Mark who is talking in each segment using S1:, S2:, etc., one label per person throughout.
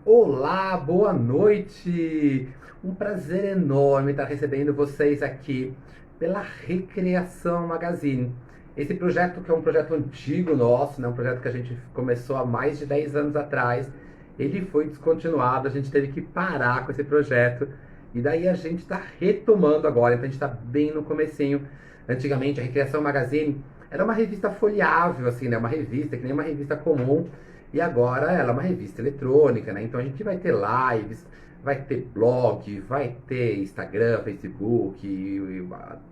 S1: Olá, boa noite! Um prazer enorme estar recebendo vocês aqui pela Recreação Magazine. Esse projeto que é um projeto antigo nosso, né? Um projeto que a gente começou há mais de 10 anos atrás. Ele foi descontinuado, a gente teve que parar com esse projeto. E daí a gente está retomando agora, então a gente está bem no comecinho. Antigamente a Recreação Magazine era uma revista folheável, assim, né? Uma revista que nem uma revista comum. E agora ela é uma revista eletrônica, né? Então a gente vai ter lives, vai ter blog, vai ter Instagram, Facebook,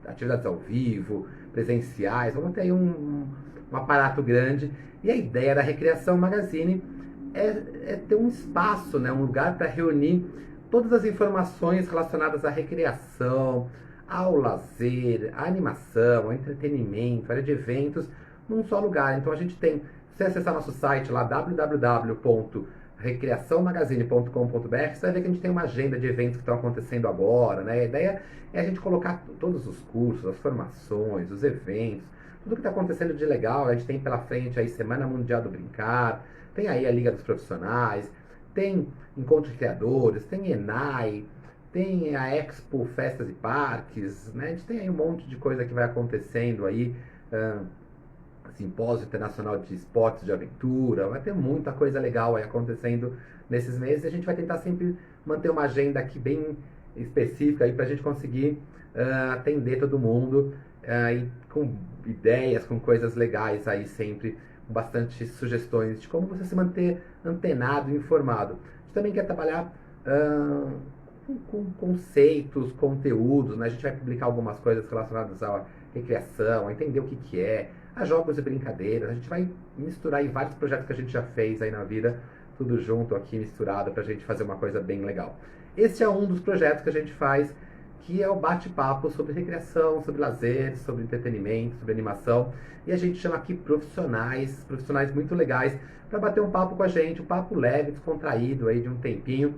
S1: atividades ao vivo, presenciais. Vamos ter aí um aparato grande. E a ideia da Recreação Magazine é ter um espaço, né? Um lugar para reunir todas as informações relacionadas à recreação, ao lazer, à animação, ao entretenimento, área de eventos, num só lugar. Então a gente tem, se você acessar nosso site lá, www.recreaçãomagazine.com.br, você vai ver que a gente tem uma agenda de eventos que estão acontecendo agora, né? A ideia é a gente colocar todos os cursos, as formações, os eventos, tudo que está acontecendo de legal. A gente tem pela frente aí Semana Mundial do Brincar, tem aí a Liga dos Profissionais, tem Encontro de Criadores, tem ENAI, tem a Expo Festas e Parques, né? A gente tem aí um monte de coisa que vai acontecendo aí, Simpósio Internacional de Esportes de Aventura, vai ter muita coisa legal aí acontecendo nesses meses e a gente vai tentar sempre manter uma agenda aqui bem específica aí para a gente conseguir atender todo mundo e com ideias, com coisas legais aí sempre, com bastante sugestões de como você se manter antenado e informado. A gente também quer trabalhar com conceitos, conteúdos, né? A gente vai publicar algumas coisas relacionadas à recreação, a entender o que é, a jogos e brincadeiras. A gente vai misturar aí vários projetos que a gente já fez aí na vida, tudo junto aqui, misturado, pra gente fazer uma coisa bem legal. Esse é um dos projetos que a gente faz, que é o bate-papo sobre recreação, sobre lazer, sobre entretenimento, sobre animação. E a gente chama aqui profissionais muito legais, para bater um papo com a gente, um papo leve, descontraído aí de um tempinho,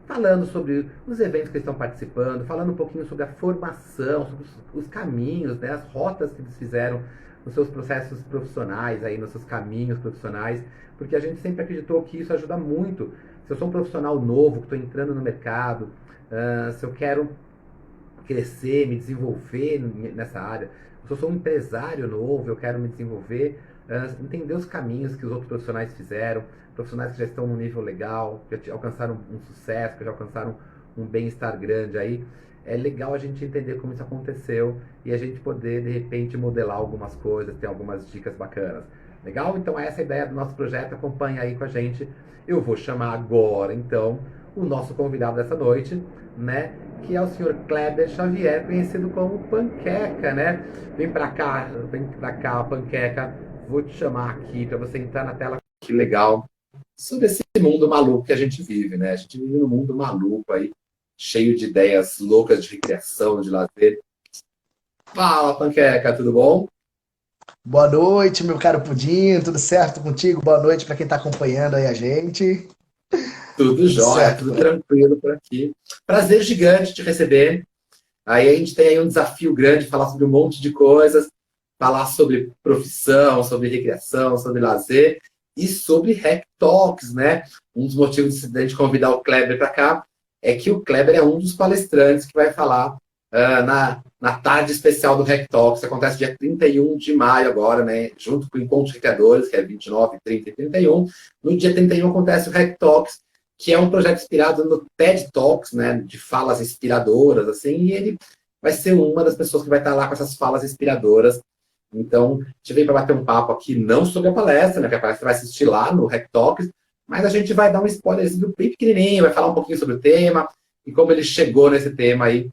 S1: falando sobre os eventos que eles estão participando, falando um pouquinho sobre a formação, sobre os caminhos, né, as rotas que eles fizeram nos seus processos profissionais, aí, nos seus caminhos profissionais, porque a gente sempre acreditou que isso ajuda muito. Se eu sou um profissional novo, que estou entrando no mercado, se eu quero crescer, me desenvolver nessa área, se eu sou um empresário novo, eu quero me desenvolver, entender os caminhos que os outros profissionais fizeram, profissionais que já estão num nível legal, que já alcançaram um sucesso, que já alcançaram um bem-estar grande aí. É legal a gente entender como isso aconteceu e a gente poder, de repente, modelar algumas coisas, ter algumas dicas bacanas. Legal? Então essa é a ideia do nosso projeto, acompanha aí com a gente. Eu vou chamar agora, então, o nosso convidado dessa noite, né? Que é o senhor Kleber Xavier, conhecido como Panqueca, né? Vem pra cá, Panqueca. Vou te chamar aqui para você entrar na tela. Que legal. Sobre esse mundo maluco que a gente vive, né? A gente vive num mundo maluco aí, cheio de ideias loucas de recreação, de lazer. Fala, Panqueca, tudo bom?
S2: Boa noite, meu caro Pudim, tudo certo contigo? Boa noite para quem está acompanhando aí a gente.
S1: Tudo
S2: Tudo
S1: jóia,
S2: certo
S1: tudo
S2: por aqui.
S1: tranquilo por aqui. Prazer gigante te receber. Aí a gente tem aí um desafio grande, falar sobre um monte de coisas, falar sobre profissão, sobre recreação, sobre lazer e sobre Hack Talks, né? Um dos motivos de a gente convidar o Kleber para cá é que o Kleber é um dos palestrantes que vai falar na tarde especial do Hack Talks, que acontece dia 31 de maio agora, né? Junto com o Encontro de Criadores, que é 29, 30 e 31. No dia 31 acontece o Hack Talks, que é um projeto inspirado no TED Talks, né, de falas inspiradoras, assim, e ele vai ser uma das pessoas que vai estar lá com essas falas inspiradoras. Então, a gente veio para bater um papo aqui, não sobre a palestra, né, que a palestra vai assistir lá no Hack Talks, mas a gente vai dar um spoilerzinho bem pequenininho, vai falar um pouquinho sobre o tema e como ele chegou nesse tema aí,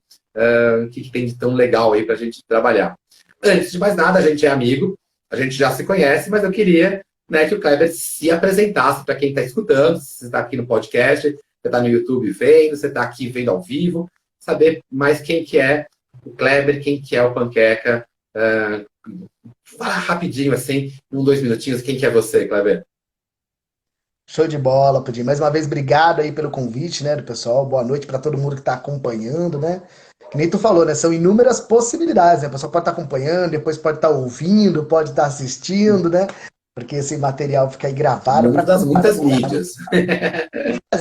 S1: o que tem de tão legal aí para a gente trabalhar. Antes de mais nada, a gente é amigo, a gente já se conhece, mas eu queria, né, que o Kleber se apresentasse para quem está escutando, se você está aqui no podcast, você está no YouTube vendo, você está aqui vendo ao vivo, saber mais quem que é o Kleber, quem que é o Panqueca. Fala rapidinho, assim, um, 2 minutinhos, quem que é você, Kleber?
S2: Show de bola, Pudim. Mais uma vez, obrigado aí pelo convite, né, do pessoal. Boa noite para todo mundo que está acompanhando, né? Que nem tu falou, né? São inúmeras possibilidades, né? O pessoal pode estar acompanhando, depois pode estar ouvindo, pode estar assistindo, né? Porque esse material fica aí gravado para
S1: Muitas, muitas mídias.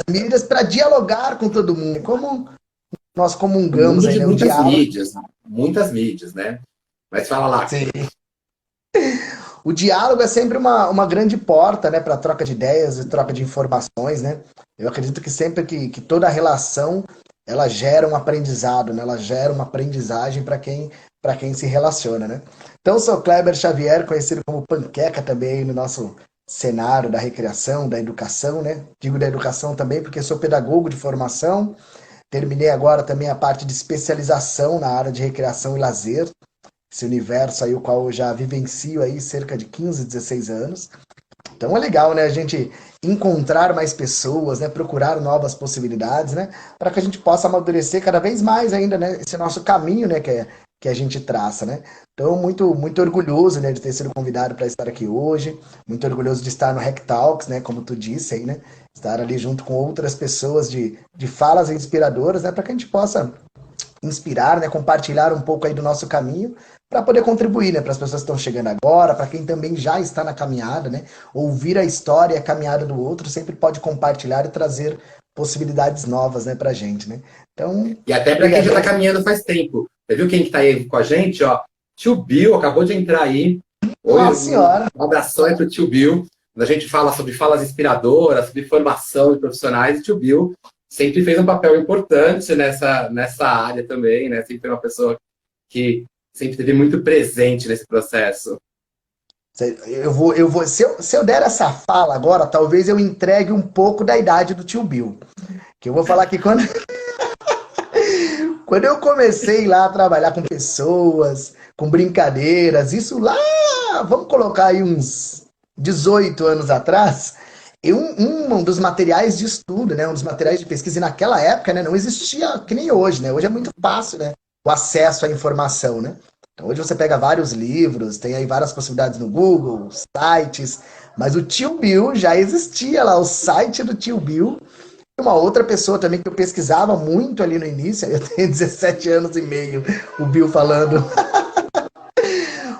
S2: mídias para dialogar com todo mundo. Como nós
S1: O
S2: comungamos
S1: mundo
S2: aí,
S1: de
S2: né, o diálogo.
S1: muitas mídias, né? Mas fala lá.
S2: Sim. O diálogo é sempre uma grande porta, né, para troca de ideias e troca de informações, né? Eu acredito que sempre que toda relação ela gera um aprendizado, né? Ela gera uma aprendizagem para quem se relaciona, né? Então, eu sou Kleber Xavier, conhecido como Panqueca também no nosso cenário da recreação, da educação, né? Digo da educação também porque sou pedagogo de formação. Terminei agora também a parte de especialização na área de recreação e lazer, esse universo aí o qual eu já vivencio aí cerca de 15, 16 anos. Então é legal, né, a gente encontrar mais pessoas, né, procurar novas possibilidades, né, para que a gente possa amadurecer cada vez mais ainda, né, esse nosso caminho, né, que a gente traça, né. Então muito orgulhoso, né, de ter sido convidado para estar aqui hoje, muito orgulhoso de estar no Hack Talks, né, como tu disse aí, né, estar ali junto com outras pessoas de falas inspiradoras, né, para que a gente possa inspirar, né, compartilhar um pouco aí do nosso caminho para poder contribuir, né, para as pessoas que estão chegando agora, para quem também já está na caminhada, né, ouvir a história e a caminhada do outro sempre pode compartilhar e trazer possibilidades novas, né, para a gente, né. Então,
S1: E até para quem já está
S2: obrigado.
S1: caminhando faz tempo. Você viu quem que está aí com a gente? Ó, tio Bill acabou de entrar aí. Oi,
S2: Nossa senhora.
S1: um abração aí para o tio Bill. Quando a gente fala sobre falas inspiradoras, sobre formação de profissionais, o tio Bill sempre fez um papel importante nessa área também, né? Sempre foi uma pessoa que sempre esteve muito presente nesse processo.
S2: Se eu der essa fala agora, talvez eu entregue um pouco da idade do tio Bill. Que eu vou falar que quando eu comecei lá a trabalhar com pessoas, com brincadeiras, isso lá, vamos colocar aí uns 18 anos atrás, um dos materiais de estudo, né, um dos materiais de pesquisa, e naquela época, né, não existia que nem hoje, né? Hoje é muito fácil, né, o acesso à informação, né? Então, hoje você pega vários livros, tem aí várias possibilidades no Google, sites, mas o Tio Bill já existia lá, o site do Tio Bill. Uma outra pessoa também que eu pesquisava muito ali no início, eu tenho 17 anos e meio, o Bill falando.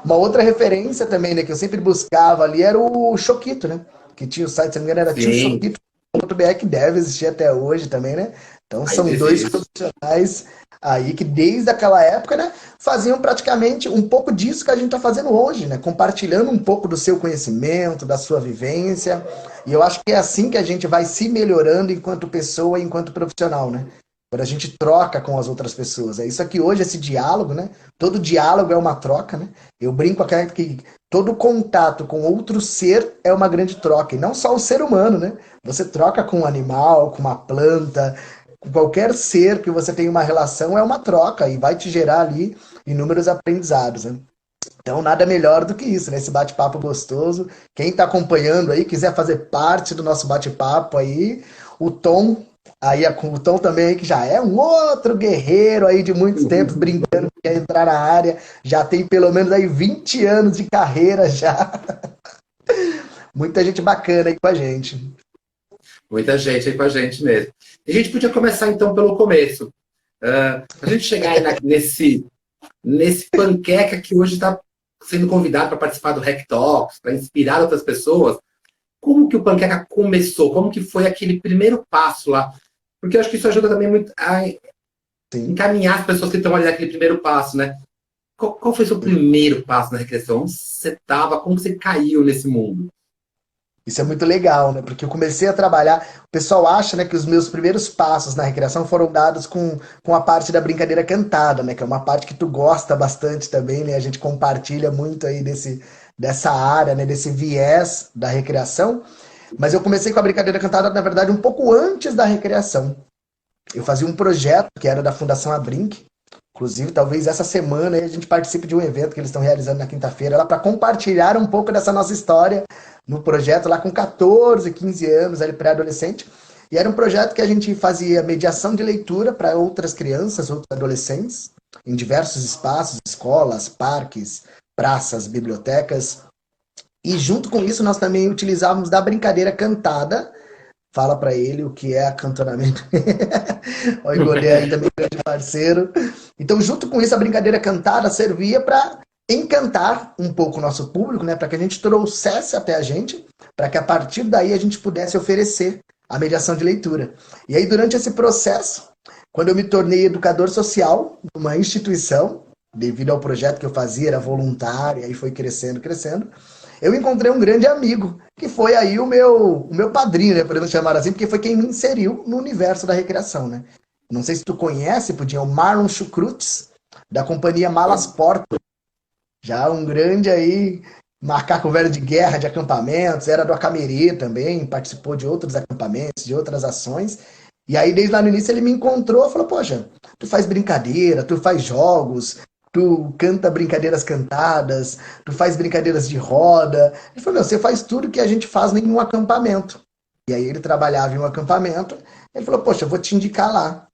S2: Uma outra referência também, né, que eu sempre buscava ali era o Choquito, né? Que tinha o site, se não me engano, era
S1: Sim,
S2: tiochoquito.br, que deve existir até hoje também, né? Então são
S1: ainda
S2: dois
S1: existe.
S2: profissionais aí que desde aquela época, né, faziam praticamente um pouco disso que a gente está fazendo hoje, né? Compartilhando um pouco do seu conhecimento, da sua vivência. E eu acho que é assim que a gente vai se melhorando enquanto pessoa e enquanto profissional, né? Quando a gente troca com as outras pessoas. É isso aqui hoje, esse diálogo, né? Todo diálogo é uma troca, né? Eu brinco aqui que todo contato com outro ser é uma grande troca. E não só o ser humano, né? Você troca com um animal, com uma planta, com qualquer ser que você tem uma relação, é uma troca e vai te gerar ali inúmeros aprendizados, né? Então, nada melhor do que isso, né? Esse bate-papo gostoso. Quem está acompanhando aí, quiser fazer parte do nosso bate-papo aí, o Tom, o Tom também aí, que já é um outro guerreiro aí de muitos tempos, brincando, que quer entrar na área, já tem pelo menos aí 20 anos de carreira já. Muita gente bacana aí com a gente.
S1: Muita gente aí com a gente mesmo. E a gente podia começar então pelo começo. A gente chegar aí nesse panqueca que hoje está sendo convidado para participar do Hack Talks, para inspirar outras pessoas. Como que o panqueca começou? Como que foi aquele primeiro passo lá? Porque eu acho que isso ajuda também muito a
S2: Sim.
S1: encaminhar as pessoas que estão ali naquele primeiro passo, né? Qual foi o seu primeiro passo na recreação? Onde você estava? Como você caiu nesse mundo?
S2: Isso é muito legal, né? Porque eu comecei a trabalhar. O pessoal acha, né, que os meus primeiros passos na recreação foram dados com a parte da brincadeira cantada, né? Que é uma parte que tu gosta bastante também, né? A gente compartilha muito aí dessa área, né? Desse viés da recreação. Mas eu comecei com a brincadeira cantada, na verdade, um pouco antes da recreação. Eu fazia um projeto que era da Fundação Abrinq. Inclusive, talvez essa semana aí a gente participe de um evento que eles estão realizando na quinta-feira lá para compartilhar um pouco dessa nossa história no projeto lá com 14, 15 anos, ali pré-adolescente. E era um projeto que a gente fazia mediação de leitura para outras crianças, outros adolescentes, em diversos espaços, escolas, parques, praças, bibliotecas. E junto com isso nós também utilizávamos da brincadeira cantada. Fala para ele o que é acantonamento. O Igolê aí também, grande parceiro. Então, junto com isso, a brincadeira cantada servia para encantar um pouco o nosso público, né? Para que a gente trouxesse até a gente, para que a partir daí a gente pudesse oferecer a mediação de leitura. E aí, durante esse processo, quando eu me tornei educador social numa instituição, devido ao projeto que eu fazia, era voluntário, e aí foi crescendo, crescendo, eu encontrei um grande amigo, que foi aí o meu padrinho, né, podemos chamar assim, porque foi quem me inseriu no universo da recreação, né? Não sei se tu conhece, Pudim, é o Marlon Chucrutes, da companhia Malas Porto, já um grande aí macaco velho de guerra, de acampamentos, era do Acamerê também, participou de outros acampamentos, de outras ações. E aí, desde lá no início, ele me encontrou e falou: poxa, tu faz brincadeira, tu faz jogos, tu canta brincadeiras cantadas, tu faz brincadeiras de roda. Ele falou: meu, você faz tudo que a gente faz em um acampamento. E aí, ele trabalhava em um acampamento. Ele falou: poxa, eu vou te indicar lá.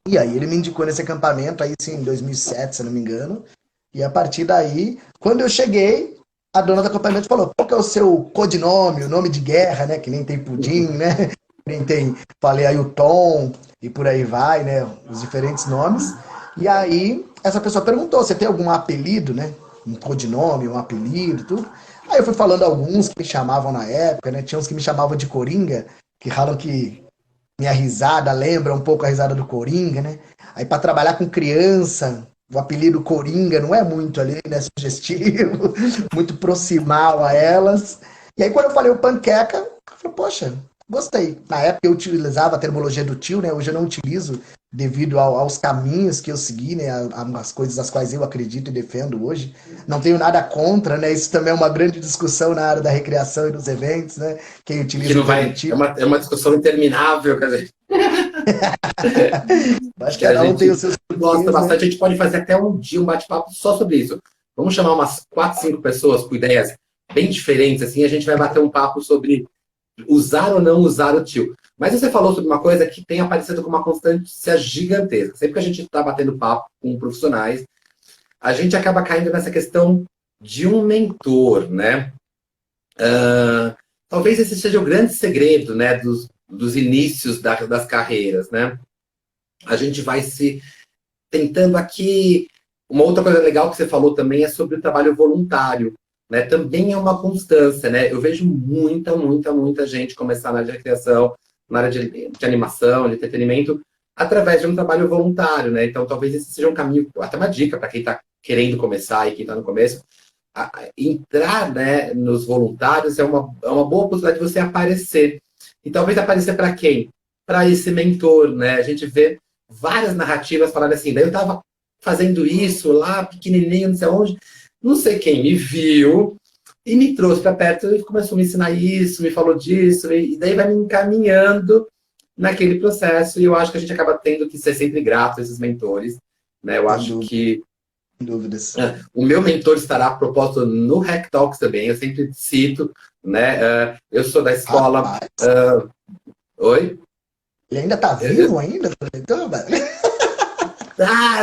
S2: E aí, ele me indicou nesse acampamento, aí sim, em 2007, se eu não me engano. E a partir daí, quando eu cheguei, a dona do acampamento falou: qual que é o seu codinome, o nome de guerra, né? Que nem tem pudim, né? Nem tem, falei aí o Tom e por aí vai, né? Os diferentes nomes. E aí, essa pessoa perguntou: você tem algum apelido, né? Um codinome, um apelido, tudo. Aí eu fui falando alguns que me chamavam na época, né? Tinha uns que me chamavam de Coringa, que falam que minha risada lembra um pouco a risada do Coringa, né? Aí para trabalhar com criança, o apelido Coringa não é muito ali, né? Sugestivo, muito proximal a elas. E aí quando eu falei o panqueca, eu falei: poxa, gostei. Na época eu utilizava a terminologia do tio, né? Hoje eu não utilizo devido aos caminhos que eu segui, né? As coisas às quais eu acredito e defendo hoje. Não tenho nada contra, né? Isso também é uma grande discussão na área da recreação e dos eventos, né? Quem
S1: Que
S2: utiliza
S1: não
S2: o termo
S1: vai.
S2: tio.
S1: É uma discussão interminável, quer dizer,
S2: Acho que
S1: que a
S2: cada um tem os
S1: gente
S2: seus
S1: gosta
S2: porquês, né?
S1: bastante. A gente pode fazer até um dia um bate-papo só sobre isso. Vamos chamar umas 4, 5 pessoas com ideias bem diferentes, assim, a gente vai bater um papo sobre usar ou não usar o tio. Mas você falou sobre uma coisa que tem aparecido como uma constância gigantesca. Sempre que a gente está batendo papo com profissionais, a gente acaba caindo nessa questão de um mentor, né? Talvez esse seja o grande segredo, né, dos inícios das carreiras, né? A gente vai se tentando aqui. Uma outra coisa legal que você falou também é sobre o trabalho voluntário, né? Também é uma constância, né? Eu vejo muita gente começar na área de recreação, na área de animação, de entretenimento, através de um trabalho voluntário, né? Então, talvez esse seja um caminho, até uma dica para quem está querendo começar e quem está no começo. Entrar, né, nos voluntários é uma boa oportunidade de você aparecer. E talvez aparecer para quem? Para esse mentor, né? A gente vê várias narrativas falando assim, daí eu estava fazendo isso lá, pequenininho, não sei onde, não sei quem me viu e me trouxe para perto e começou a me ensinar isso, me falou disso, e daí vai me encaminhando naquele processo, e eu acho que a gente acaba tendo que ser sempre grato a esses mentores, né? Eu
S2: Sem
S1: acho
S2: dúvida,
S1: que
S2: sem dúvidas.
S1: o meu mentor estará a propósito no Hack Talks também, eu sempre cito, né? Eu sou da escola...
S2: Rapaz,
S1: Oi?
S2: ele ainda tá vivo ainda? Então,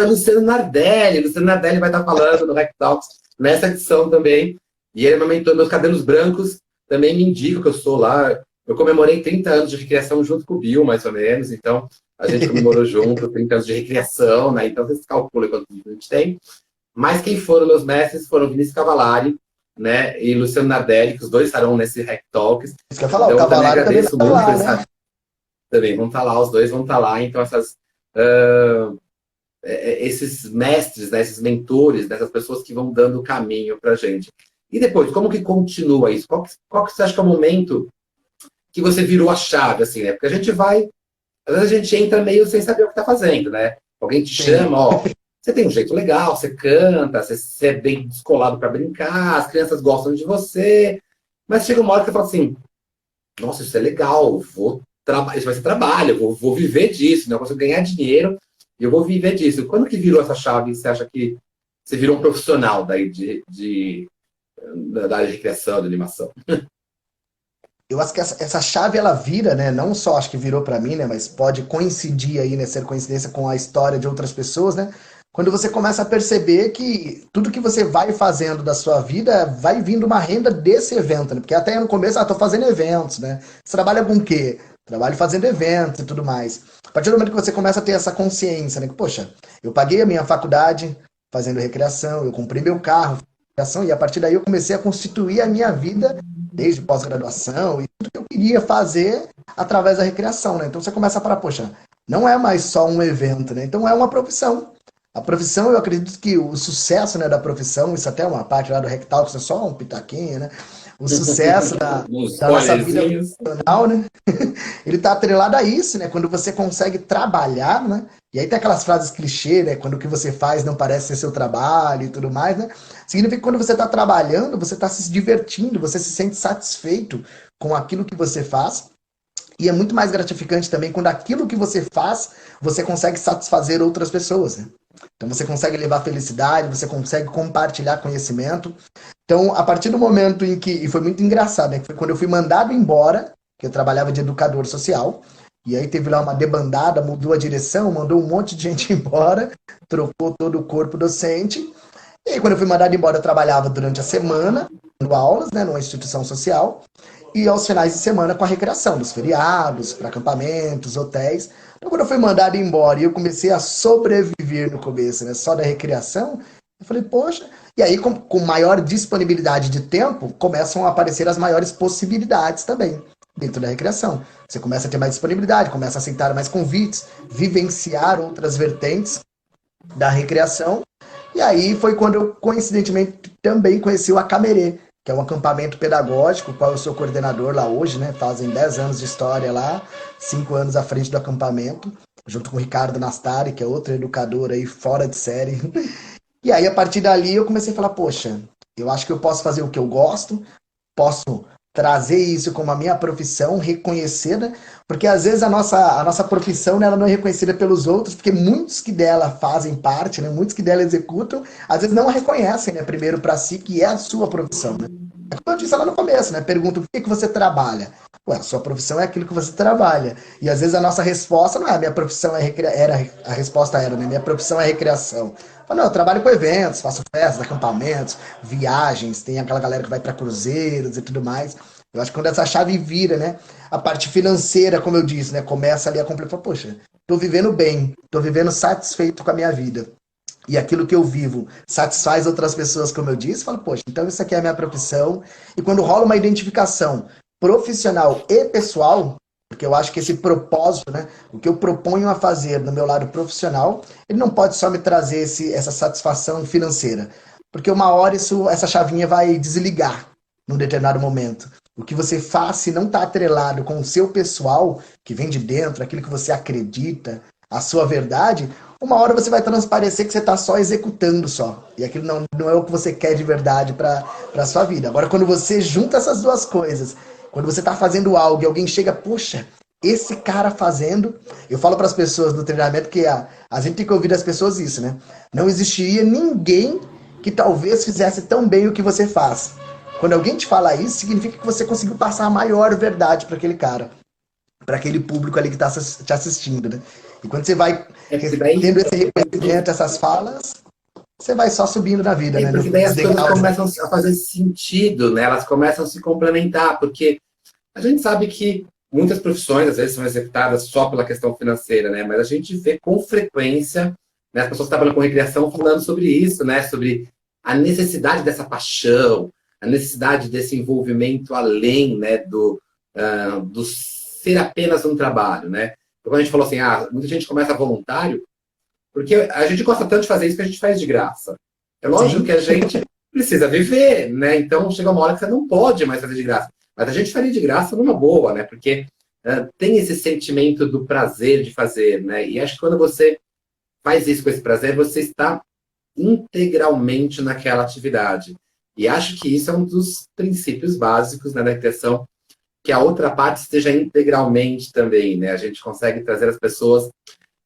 S1: O Luciano Nardelli. O Luciano Nardelli vai estar falando no Hack Talks nessa edição também. E ele me aumentou meus cabelos brancos, também me indica que eu sou lá. Eu comemorei 30 anos de recriação junto com o Bill, mais ou menos. Então, a gente comemorou junto 30 anos de recriação, né? Então, vocês calculam quantos a gente tem. Mas quem foram meus mestres foram Vinícius Cavalari, né? E Luciano Nardelli, que os dois estarão nesse Hack Talks.
S2: isso que eu ia falar,
S1: Então,
S2: o
S1: eu também
S2: Cavalario também vai
S1: agradeço
S2: estar
S1: muito
S2: lá,
S1: por
S2: né?
S1: essa... Também vão estar lá, os dois vão estar lá. Então, uh, esses mestres, né, esses mentores, dessas pessoas que vão dando o caminho para a gente. E depois, como que continua isso? Qual que você acha que é o momento que você virou a chave, assim, né? Porque a gente vai, às vezes a gente entra meio sem saber o que está fazendo, né? Alguém te
S2: Sim.
S1: chama, ó, você tem um jeito legal, você canta, você é bem descolado para brincar, as crianças gostam de você, mas chega uma hora que você fala assim, nossa, isso é legal, isso vai ser trabalho, vou viver disso, né? Eu consigo ganhar dinheiro e eu vou viver disso. Quando que virou essa chave? Você acha que você virou um profissional daí da área de criação, de animação?
S2: Eu acho que essa chave ela vira, né? Não só acho que virou para mim, né? Mas pode coincidir aí, né? Ser coincidência com a história de outras pessoas, né? Quando você começa a perceber que tudo que você vai fazendo da sua vida vai vindo uma renda desse evento, né? Porque até no começo, tô fazendo eventos, né? Você trabalha com o quê? Trabalho fazendo eventos e tudo mais. A partir do momento que você começa a ter essa consciência, né? Que, poxa, eu paguei a minha faculdade fazendo recreação, eu comprei meu carro, recreação, e a partir daí eu comecei a constituir a minha vida desde pós-graduação e tudo que eu queria fazer através da recreação, né? Então você começa a parar, poxa, não é mais só um evento, né? Então é uma profissão. A profissão, eu acredito que o sucesso, né, da profissão, isso até é uma parte lá do Rectal, que é só um pitaquinho, né? O sucesso
S1: Uns
S2: da nossa vida
S1: rolezinhos.
S2: profissional, né? Ele está atrelado a isso, né? Quando você consegue trabalhar, né? E aí tem aquelas frases clichê, né? Quando o que você faz não parece ser seu trabalho e tudo mais, né? Significa que quando você está trabalhando, você está se divertindo, você se sente satisfeito com aquilo que você faz. E é muito mais gratificante também quando aquilo que você faz, você consegue satisfazer outras pessoas, né? Então você consegue levar felicidade, você consegue compartilhar conhecimento. Então, a partir do momento em que, e foi muito engraçado, né? Que foi quando eu fui mandado embora, que eu trabalhava de educador social, e aí teve lá uma debandada, mudou a direção, mandou um monte de gente embora, trocou todo o corpo docente. E aí, quando eu fui mandado embora, eu trabalhava durante a semana, dando aulas, né, numa instituição social, e aos finais de semana com a recreação, dos feriados, para acampamentos, hotéis. Então, quando eu fui mandado embora e eu comecei a sobreviver no começo, né, só da recreação, eu falei, poxa. E aí, com maior disponibilidade de tempo, começam a aparecer as maiores possibilidades também dentro da recreação. Você começa a ter mais disponibilidade, começa a aceitar mais convites, vivenciar outras vertentes da recreação. E aí foi quando eu, coincidentemente, também conheci o Acamerê, que é um acampamento pedagógico, qual eu sou coordenador lá hoje, né? Fazem 10 anos de história lá, 5 anos à frente do acampamento, junto com o Ricardo Nastari, que é outro educador aí fora de série. E aí, a partir dali, eu comecei a falar, poxa, eu acho que eu posso fazer o que eu gosto, posso trazer isso como a minha profissão, reconhecida, porque às vezes a nossa profissão, né, ela não é reconhecida pelos outros, porque muitos que dela fazem parte, né, muitos que dela executam, às vezes não a reconhecem, né, primeiro para si, que é a sua profissão, né? É como eu disse lá no começo, né? Pergunta o que você trabalha. Ué, a sua profissão é aquilo que você trabalha. E às vezes a nossa resposta não é a minha profissão é era a resposta era, né? Minha profissão é recreação. Fala, não, eu trabalho com eventos, faço festas, acampamentos, viagens, tem aquela galera que vai para cruzeiros e tudo mais. Eu acho que quando essa chave vira, né? A parte financeira, como eu disse, né? Começa ali a completar, poxa, tô vivendo bem, tô vivendo satisfeito com a minha vida. E aquilo que eu vivo satisfaz outras pessoas, como eu disse, falo, poxa, então isso aqui é a minha profissão. E quando rola uma identificação profissional e pessoal, porque eu acho que esse propósito, né, o que eu proponho a fazer no meu lado profissional, ele não pode só me trazer essa satisfação financeira. Porque uma hora essa chavinha vai desligar num determinado momento. O que você faz, se não está atrelado com o seu pessoal, que vem de dentro, aquilo que você acredita, a sua verdade, uma hora você vai transparecer que você está só executando só. E aquilo não é o que você quer de verdade para a sua vida. Agora, quando você junta essas duas coisas, quando você está fazendo algo e alguém chega, poxa, esse cara fazendo. Eu falo para as pessoas no treinamento que a gente tem que ouvir das pessoas isso, né? Não existiria ninguém que talvez fizesse tão bem o que você faz. Quando alguém te fala isso, significa que você conseguiu passar a maior verdade para aquele cara, para aquele público ali que está te assistindo, né? E quando você vai
S1: Porque daí,
S2: tendo esse reconhecimento, essas falas, você vai só subindo na vida, né?
S1: porque daí
S2: Nos
S1: as coisas
S2: degraus.
S1: começam a fazer sentido, né? Elas começam a se complementar, porque a gente sabe que muitas profissões, às vezes, são executadas só pela questão financeira, né? Mas a gente vê com frequência, né, as pessoas que trabalham com recreação falando sobre isso, né? Sobre a necessidade dessa paixão, a necessidade desse envolvimento além, né, do ser apenas um trabalho, né? Então, quando a gente falou assim, muita gente começa voluntário, porque a gente gosta tanto de fazer isso que a gente faz de graça. É lógico
S2: Sim.
S1: que a gente precisa viver, né? Então chega uma hora que você não pode mais fazer de graça. Mas a gente faria de graça numa boa, né? Porque tem esse sentimento do prazer de fazer, né? E acho que quando você faz isso com esse prazer, você está integralmente naquela atividade. E acho que isso é um dos princípios básicos, né, da recreação, que a outra parte esteja integralmente também, né? A gente consegue trazer as pessoas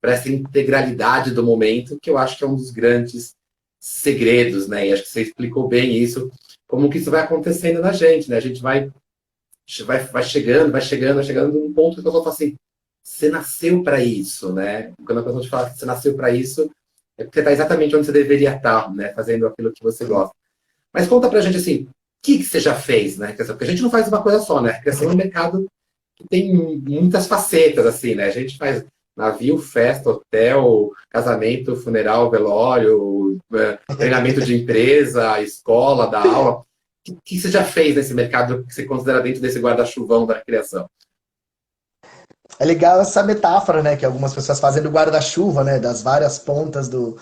S1: para essa integralidade do momento, que eu acho que é um dos grandes segredos, né? E acho que você explicou bem isso, como que isso vai acontecendo na gente, né? A gente vai chegando num ponto que a pessoa fala assim, você nasceu para isso, né? Quando a pessoa te fala que você nasceu para isso, é porque você está exatamente onde você deveria estar, né? Fazendo aquilo que você gosta. Mas conta pra gente assim, o que você já fez, né? Porque a gente não faz uma coisa só, né? A recreação é um mercado que tem muitas facetas, assim, né? A gente faz navio, festa, hotel, casamento, funeral, velório, treinamento de empresa, escola, da aula. O que você já fez nesse mercado que você considera dentro desse guarda-chuvão da recreação?
S2: É legal essa metáfora, né, que algumas pessoas fazem do guarda-chuva, né, das várias pontas do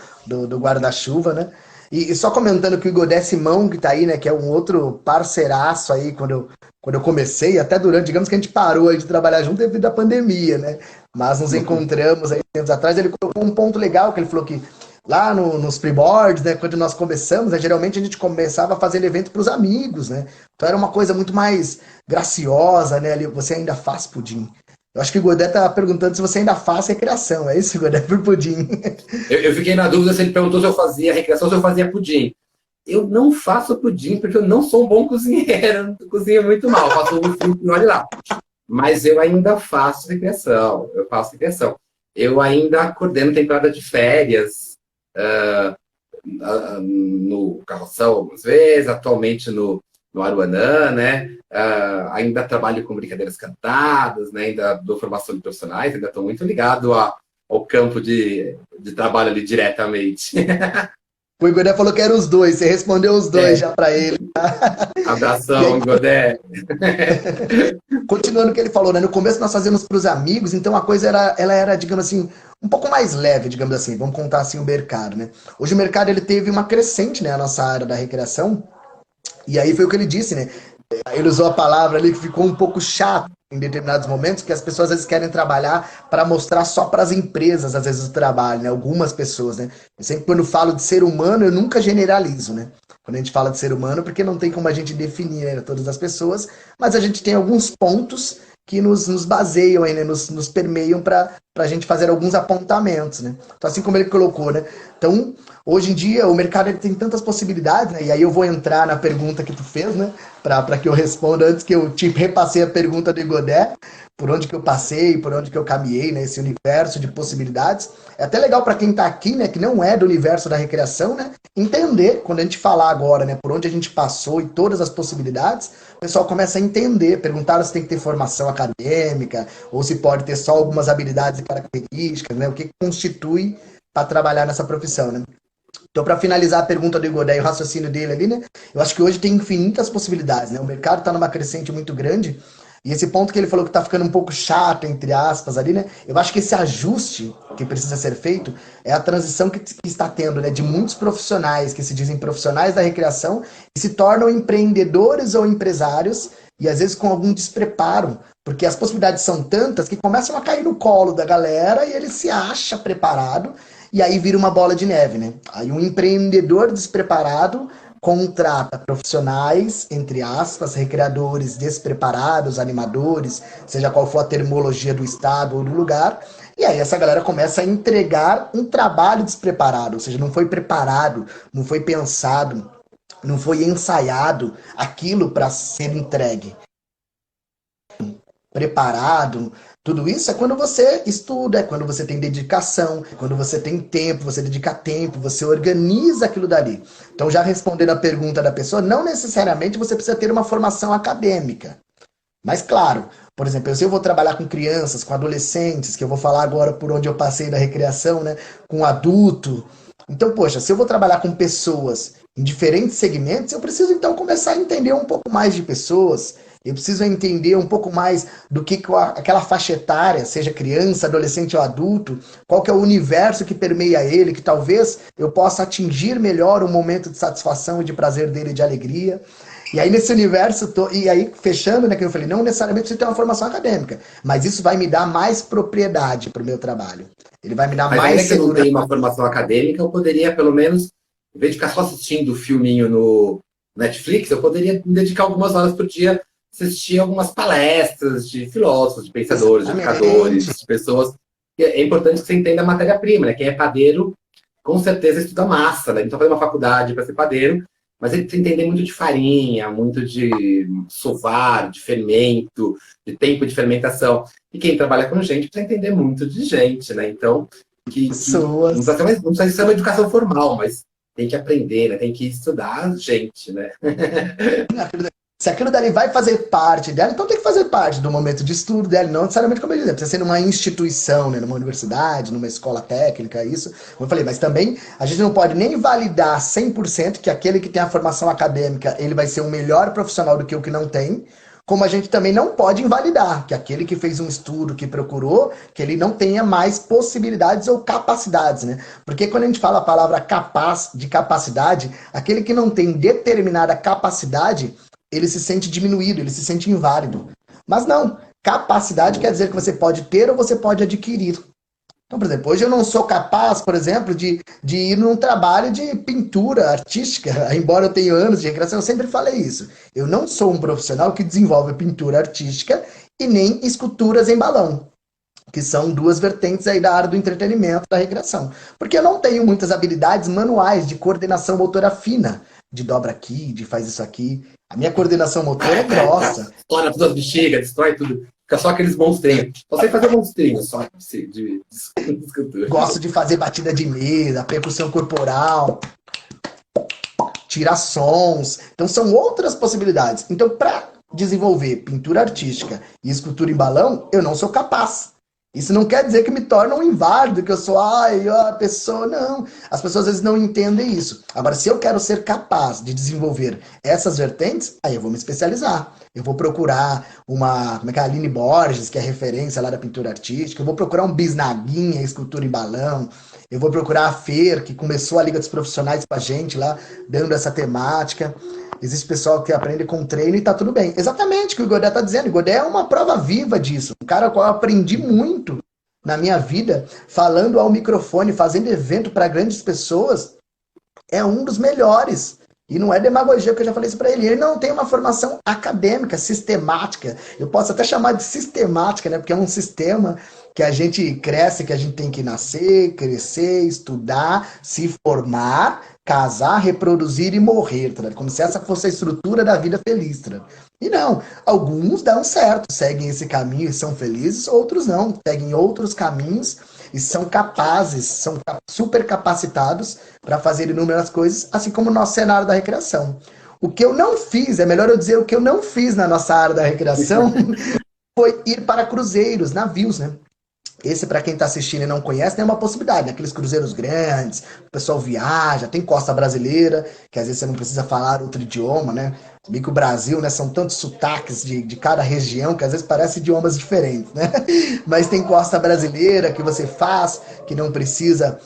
S2: guarda-chuva, né. E só comentando que o Godé Simão, que tá aí, né, que é um outro parceiraço aí, quando eu comecei, até durante, digamos que a gente parou aí de trabalhar junto devido à pandemia, né, mas nos encontramos aí tempos atrás, ele colocou um ponto legal, que ele falou que lá nos pre-boards, né, quando nós começamos, né, geralmente a gente começava fazendo evento para os amigos, né, então era uma coisa muito mais graciosa, né, ali, você ainda faz pudim. Eu acho que o Godé tá perguntando se você ainda faz recreação. É isso, Godé, por pudim.
S1: Eu fiquei na dúvida se ele perguntou se eu fazia recreação ou se eu fazia pudim. Eu não faço pudim porque eu não sou um bom cozinheiro, eu cozinho muito mal, eu faço ovo frito e olha lá. Mas eu ainda faço recreação, eu faço recreação. Eu ainda coordeno temporada de férias, no Carrossel algumas vezes, atualmente no Aruanã, né? Ainda trabalho com brincadeiras cantadas, né? Ainda dou formação de profissionais, ainda estou muito ligado ao campo de trabalho ali diretamente.
S2: O Godé falou que eram os dois. Você respondeu os dois
S1: É,
S2: já para ele. E aí,
S1: abração, Godé.
S2: continuando o que ele falou, né? No começo nós fazíamos para os amigos, então a coisa ela era, digamos assim, um pouco mais leve, digamos assim. Vamos contar assim o mercado, né? Hoje o mercado ele teve uma crescente, né? A nossa área da recreação. E aí foi o que ele disse, né? Ele usou a palavra ali que ficou um pouco chato em determinados momentos, que as pessoas às vezes querem trabalhar para mostrar só para as empresas, às vezes, o trabalho, né? Algumas pessoas, né? Eu sempre, quando falo de ser humano, eu nunca generalizo, né? Quando a gente fala de ser humano, porque não tem como a gente definir, né, todas as pessoas, mas a gente tem alguns pontos que nos baseiam, aí, né? Nos permeiam para a gente fazer alguns apontamentos, né? Então, assim como ele colocou, né? Então, hoje em dia, o mercado ele tem tantas possibilidades, né? E aí eu vou entrar na pergunta que tu fez, né? Para que eu responda antes que eu te repassei a pergunta do Godé, por onde que eu passei, por onde que eu caminhei nesse universo de possibilidades. É até legal para quem está aqui, né, que não é do universo da recreação, né, entender, quando a gente falar agora, né, por onde a gente passou e todas as possibilidades, o pessoal começa a entender, perguntaram se tem que ter formação acadêmica, ou se pode ter só algumas habilidades e características, né, o que constitui para trabalhar nessa profissão, né. Então, para finalizar a pergunta do Godé e o raciocínio dele ali, né? Eu acho que hoje tem infinitas possibilidades, né? O mercado está numa crescente muito grande. E esse ponto que ele falou que está ficando um pouco chato, entre aspas, ali, né? Eu acho que esse ajuste que precisa ser feito é a transição que está tendo, né? De muitos profissionais que se dizem profissionais da recreação e se tornam empreendedores ou empresários e às vezes com algum despreparo, porque as possibilidades são tantas que começam a cair no colo da galera e ele se acha preparado e aí vira uma bola de neve, né? Aí um empreendedor despreparado contrata profissionais, entre aspas, recreadores despreparados, animadores, seja qual for a terminologia do estado ou do lugar, e aí essa galera começa a entregar um trabalho despreparado, ou seja, não foi preparado, não foi pensado, não foi ensaiado aquilo para ser entregue preparado, tudo isso é quando você estuda, é quando você tem dedicação, é quando você tem tempo, você dedica tempo, você organiza aquilo dali. Então, já respondendo a pergunta da pessoa, não necessariamente você precisa ter uma formação acadêmica. Mas, claro, por exemplo, se eu vou trabalhar com crianças, com adolescentes, que eu vou falar agora por onde eu passei da recreação, né, com adulto. Então, poxa, se eu vou trabalhar com pessoas em diferentes segmentos, eu preciso então começar a entender um pouco mais de pessoas, eu preciso entender um pouco mais do que aquela faixa etária, seja criança, adolescente ou adulto, qual que é o universo que permeia ele, que talvez eu possa atingir melhor o momento de satisfação e de prazer dele, de alegria. E aí nesse universo, e aí fechando, né, que eu falei, não necessariamente você tem uma formação acadêmica, mas isso vai me dar mais propriedade para o meu trabalho. Ele vai me dar
S1: Mas
S2: mais
S1: ainda que eu não
S2: segurança.
S1: tenha uma formação acadêmica, eu poderia, pelo menos, em vez de ficar só assistindo o filminho no Netflix, eu poderia me dedicar algumas horas por dia a assistir algumas palestras de filósofos, de pensadores, de educadores,
S2: Exatamente.
S1: de pessoas. E é importante que você entenda a matéria-prima, né? Quem é padeiro, com certeza estuda massa, né? Então, fazer uma faculdade para ser padeiro, mas ele precisa entender muito de farinha, muito de sovar, de fermento, de tempo de fermentação. E quem trabalha com gente precisa entender muito de gente, né? Então, que não
S2: Pessoas.
S1: não precisa ser uma educação formal, mas tem que aprender, né? Tem que estudar gente, né?
S2: Se aquilo dali vai fazer parte dela, então tem que fazer parte do momento de estudo dela, não necessariamente, como eu disse, precisa ser numa instituição, né, numa universidade, numa escola técnica, isso. Como eu falei, mas também a gente não pode nem validar 100% que aquele que tem a formação acadêmica, ele vai ser um melhor profissional do que o que não tem, como a gente também não pode invalidar que aquele que fez um estudo, que procurou, que ele não tenha mais possibilidades ou capacidades, né? Porque quando a gente fala a palavra capaz, de capacidade, aquele que não tem determinada capacidade, ele se sente diminuído, ele se sente inválido. Mas não, capacidade quer dizer que você pode ter ou você pode adquirir. Então, por exemplo, hoje eu não sou capaz, por exemplo, de ir num trabalho de pintura artística, embora eu tenha anos de recreação, eu sempre falei isso. Eu não sou um profissional que desenvolve pintura artística e nem esculturas em balão, que são duas vertentes aí da área do entretenimento, da recreação. Porque eu não tenho muitas habilidades manuais de coordenação motora fina, de dobra aqui, de faz isso aqui. A minha coordenação motora é grossa.
S1: Estoura todas as bexigas, destrói tudo. Fica só aqueles monstrinhos. Só sei fazer monstrinhos só de escultura.
S2: Gosto de fazer batida de mesa, percussão corporal, tirar sons. Então são outras possibilidades. Então, para desenvolver pintura artística e escultura em balão, eu não sou capaz. Isso não quer dizer que me torna um inválido, que eu sou, a pessoa, não. As pessoas às vezes não entendem isso. Agora, se eu quero ser capaz de desenvolver essas vertentes, aí eu vou me especializar. Eu vou procurar a Aline Borges, que é referência lá da pintura artística. Eu vou procurar um Bisnaguinha, escultura em balão. Eu vou procurar a Fer, que começou a Liga dos Profissionais pra gente lá, dando essa temática. Existe pessoal que aprende com treino e tá tudo bem. Exatamente o que o Godé tá dizendo. O Godé é uma prova viva disso. Um cara com qual eu aprendi muito na minha vida, falando ao microfone, fazendo evento para grandes pessoas, é um dos melhores. E não é demagogia, que eu já falei isso para ele. Ele não tem uma formação acadêmica, sistemática. Eu posso até chamar de sistemática, né? Porque é um sistema que a gente cresce, que a gente tem que nascer, crescer, estudar, se formar, casar, reproduzir e morrer, tá? Como se essa fosse a estrutura da vida feliz, tá? E não, alguns dão certo, seguem esse caminho e são felizes, outros não, seguem outros caminhos e são capazes, são super capacitados para fazer inúmeras coisas, assim como o nosso cenário da recreação. O que eu não fiz, é melhor eu dizer o que eu não fiz na nossa área da recreação, foi ir para cruzeiros, navios, né? Esse, para quem está assistindo e não conhece, é uma possibilidade, né? Aqueles cruzeiros grandes, o pessoal viaja, tem costa brasileira, que às vezes você não precisa falar outro idioma, né? Se bem que o Brasil, né, são tantos sotaques de cada região que às vezes parecem idiomas diferentes, né? Mas tem costa brasileira que você faz, que não precisa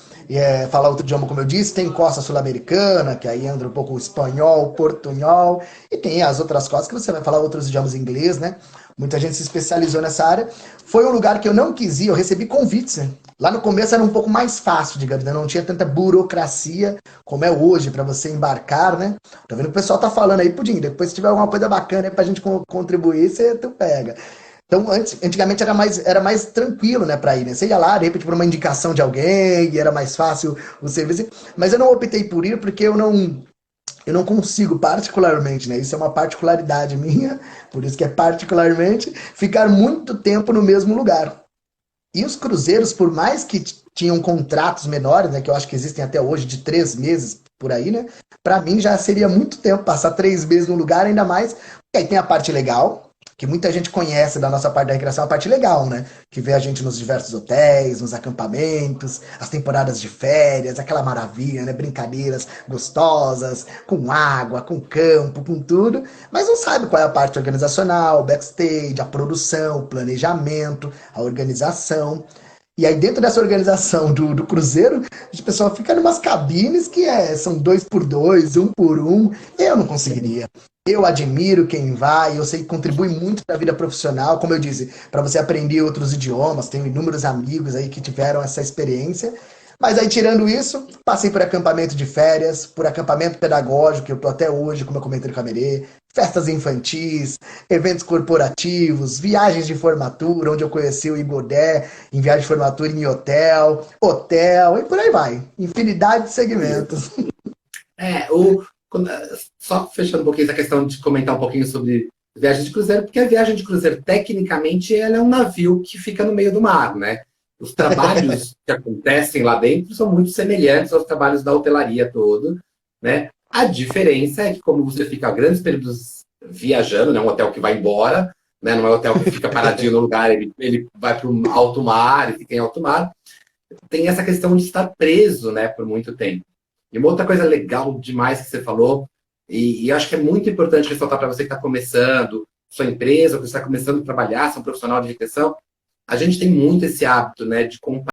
S2: falar outro idioma, como eu disse. Tem costa sul-americana, que aí entra um pouco o espanhol, o portunhol, e tem as outras costas que você vai falar outros idiomas em inglês, né? Muita gente se especializou nessa área. Foi um lugar que eu não quis ir, eu recebi convites, né? Lá no começo era um pouco mais fácil, digamos, né? Não tinha tanta burocracia como é hoje para você embarcar, né? Tô vendo que o pessoal tá falando aí, Pudim, depois se tiver alguma coisa bacana aí pra gente contribuir, tu pega. Então, antigamente era mais tranquilo, né, para ir, né? Você ia lá, de repente, por uma indicação de alguém, e era mais fácil o serviço. Mas eu não optei por ir porque eu não consigo particularmente, né? Isso é uma particularidade minha, por isso que é particularmente, ficar muito tempo no mesmo lugar. E os cruzeiros, por mais que tinham contratos menores, né, que eu acho que existem até hoje, de 3 meses por aí, né? Para mim já seria muito tempo passar 3 meses no lugar, ainda mais. Porque aí tem a parte legal, que muita gente conhece da nossa parte da recreação, a parte legal, né? Que vê a gente nos diversos hotéis, nos acampamentos, as temporadas de férias, aquela maravilha, né? Brincadeiras gostosas, com água, com campo, com tudo. Mas não sabe qual é a parte organizacional, o backstage, a produção, o planejamento, a organização. E aí dentro dessa organização do cruzeiro, a pessoa fica em umas cabines que são 2x2, 1x1. Eu não conseguiria. Eu admiro quem vai, eu sei que contribui muito para a vida profissional, como eu disse, para você aprender outros idiomas. Tenho inúmeros amigos aí que tiveram essa experiência. Mas aí, tirando isso, passei por acampamento de férias, por acampamento pedagógico, que eu tô até hoje, como eu comentei no Camerê, festas infantis, eventos corporativos, viagens de formatura, onde eu conheci o Igodé, em viagem de formatura em hotel, e por aí vai. Infinidade de segmentos.
S1: Só fechando um pouquinho essa questão de comentar um pouquinho sobre viagem de cruzeiro, porque a viagem de cruzeiro, tecnicamente, ela é um navio que fica no meio do mar, né? Os trabalhos que acontecem lá dentro são muito semelhantes aos trabalhos da hotelaria todo, né? A diferença é que, como você fica grandes períodos viajando, né? Um hotel que vai embora, né? Não é um hotel que fica paradinho no lugar, ele vai para o alto mar e fica em alto mar. Tem essa questão de estar preso, né? Por muito tempo. E uma outra coisa legal demais que você falou, e acho que é muito importante ressaltar para você que está começando, sua empresa, ou que você está começando a trabalhar, ser um profissional de nutrição, a gente tem muito esse hábito, né, de